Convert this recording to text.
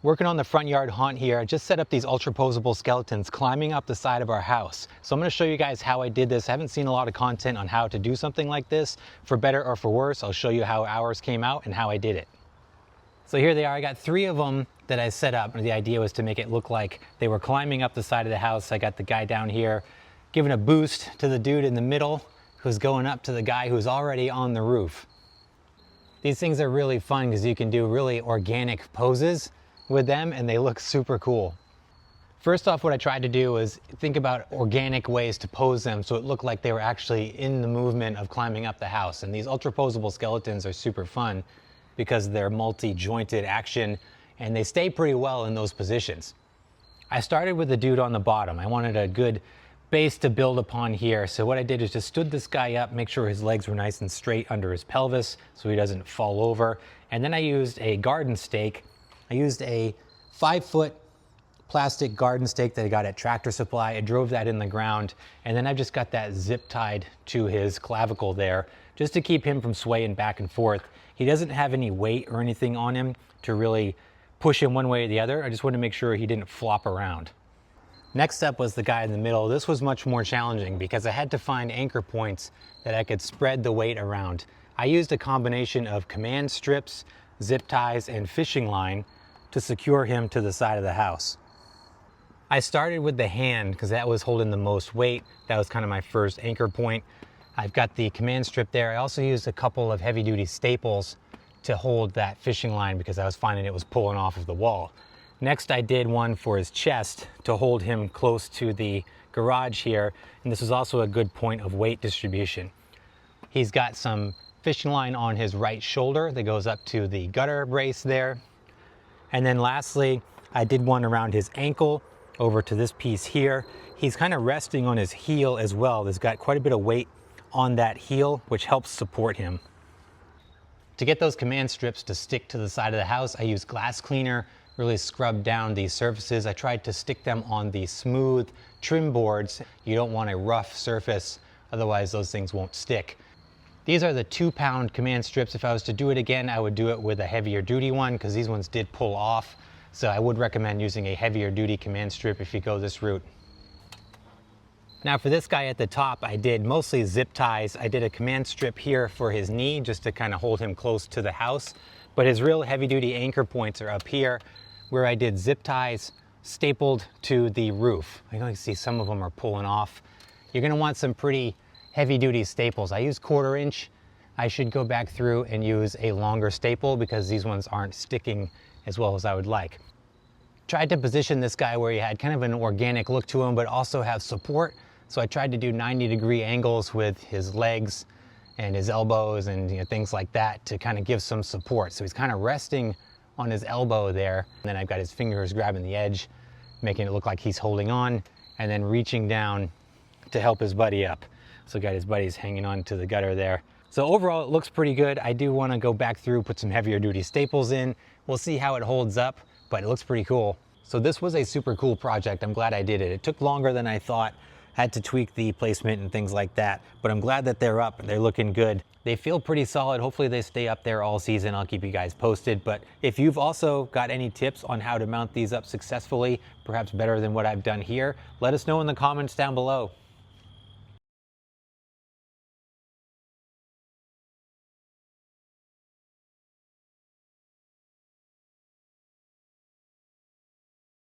Working on the front yard haunt here, I just set up these ultra posable skeletons climbing up the side of our house. So I'm going to show you guys how I did this. I haven't seen a lot of content on how to do something like this. For better or for worse, I'll show you how ours came out and how I did it. So here they are. I got 3 of them that I set up. The idea was to make it look like they were climbing up the side of the house. I got the guy down here giving a boost to the dude in the middle who's going up to the guy who's already on the roof. These things are really fun because you can do really organic poses with them and they look super cool. First off, what I tried to do was think about organic ways to pose them so it looked like they were actually in the movement of climbing up the house. And these ultra posable skeletons are super fun because they're multi-jointed action and they stay pretty well in those positions. I started with the dude on the bottom. I wanted a good base to build upon here. So what I did is just stood this guy up, make sure his legs were nice and straight under his pelvis so he doesn't fall over. And then I used a garden stake. I used a 5-foot plastic garden stake that I got at Tractor Supply. I drove that in the ground, and then I just got that zip tied to his clavicle there just to keep him from swaying back and forth. He doesn't have any weight or anything on him to really push him one way or the other. I just wanted to make sure he didn't flop around. Next up was the guy in the middle. This was much more challenging because I had to find anchor points that I could spread the weight around. I used a combination of command strips, zip ties, and fishing line to secure him to the side of the house. I started with the hand because that was holding the most weight. That was kind of my first anchor point. I've got the command strip there. I also used a couple of heavy duty staples to hold that fishing line because I was finding it was pulling off of the wall. Next, I did one for his chest to hold him close to the garage here. And this is also a good point of weight distribution. He's got some fishing line on his right shoulder that goes up to the gutter brace there. And then lastly, I did one around his ankle over to this piece here. He's kind of resting on his heel as well. There's got quite a bit of weight on that heel, which helps support him. To get those command strips to stick to the side of the house, I used glass cleaner, really scrubbed down these surfaces. I tried to stick them on the smooth trim boards. You don't want a rough surface, otherwise those things won't stick. These are the 2-pound command strips. If I was to do it again, I would do it with a heavier duty one because these ones did pull off. So I would recommend using a heavier duty command strip if you go this route. Now for this guy at the top, I did mostly zip ties. I did a command strip here for his knee just to kind of hold him close to the house. But his real heavy duty anchor points are up here where I did zip ties stapled to the roof. I can see some of them are pulling off. You're gonna want some pretty heavy duty staples. I use 1/4 inch. I should go back through and use a longer staple because these ones aren't sticking as well as I would like. Tried to position this guy where he had kind of an organic look to him, but also have support. So I tried to do 90-degree angles with his legs and his elbows and things like that to kind of give some support. So he's kind of resting on his elbow there. And then I've got his fingers grabbing the edge, making it look like he's holding on, and then reaching down to help his buddy up. So got his buddies hanging on to the gutter there. So overall, it looks pretty good. I do want to go back through, put some heavier duty staples in. We'll see how it holds up, but it looks pretty cool. So this was a super cool project. I'm glad I did it. It took longer than I thought. Had to tweak the placement and things like that, but I'm glad that they're up. They're looking good. They feel pretty solid. Hopefully they stay up there all season. I'll keep you guys posted. But if you've also got any tips on how to mount these up successfully, perhaps better than what I've done here, let us know in the comments down below.